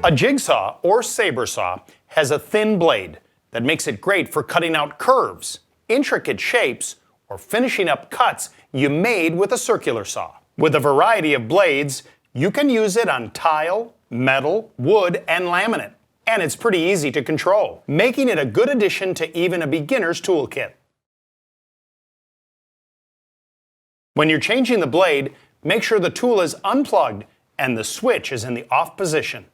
A jig saw or saber saw has a thin blade that makes it great for cutting out curves, intricate shapes, or finishing up cuts you made with a circular saw. With a variety of blades, you can use it on tile, metal, wood, and laminate. And it's pretty easy to control, making it a good addition to even a beginner's toolkit. When you're changing the blade, make sure the tool is unplugged and the switch is in the off position.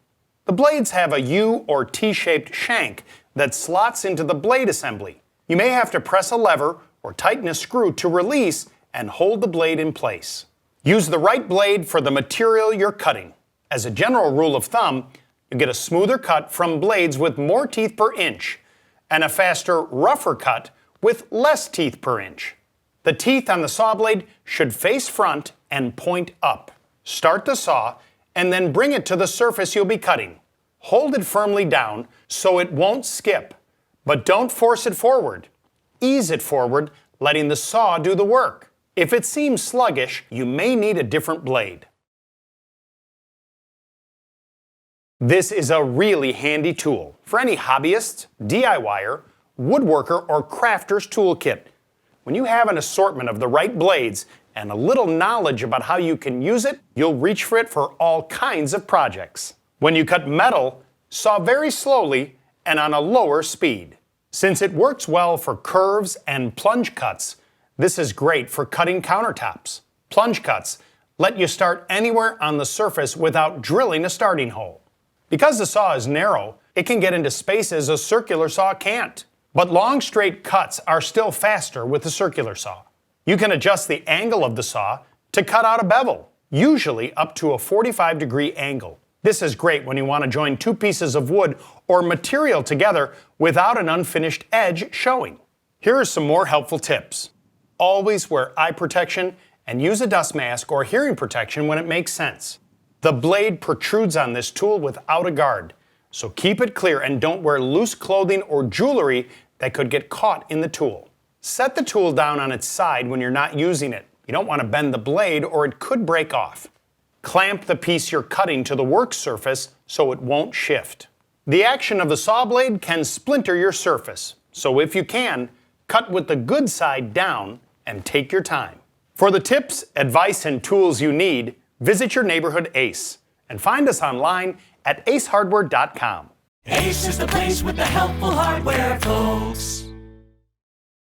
The blades have a U or T-shaped shank that slots into the blade assembly. You may have to press a lever or tighten a screw to release and hold the blade in place. Use the right blade for the material you're cutting. As a general rule of thumb, you get a smoother cut from blades with more teeth per inch, and a faster, rougher cut with less teeth per inch. The teeth on the saw blade should face front and point up. Start the saw and then bring it to the surface you'll be cutting. Hold it firmly down so it won't skip, but don't force it forward. Ease it forward, letting the saw do the work. If it seems sluggish, you may need a different blade. This is a really handy tool for any hobbyist, DIYer, woodworker, or crafter's toolkit. When you have an assortment of the right blades and a little knowledge about how you can use it, you'll reach for it for all kinds of projects. When you cut metal, saw very slowly and on a lower speed. Since it works well for curves and plunge cuts, this is great for cutting countertops. Plunge cuts let you start anywhere on the surface without drilling a starting hole. Because the saw is narrow, it can get into spaces a circular saw can't. But long straight cuts are still faster with the circular saw. You can adjust the angle of the saw to cut out a bevel, usually up to a 45-degree angle. This is great when you want to join two pieces of wood or material together without an unfinished edge showing. Here are some more helpful tips. Always wear eye protection and use a dust mask or hearing protection when it makes sense. The blade protrudes on this tool without a guard, so keep it clear and don't wear loose clothing or jewelry that could get caught in the tool. Set the tool down on its side when you're not using it. You don't want to bend the blade or it could break off. Clamp the piece you're cutting to the work surface so it won't shift. The action of the saw blade can splinter your surface, so if you can, cut with the good side down and take your time. For the tips, advice, and tools you need, visit your neighborhood Ace and find us online at acehardware.com. Ace is the place with the helpful hardware, folks.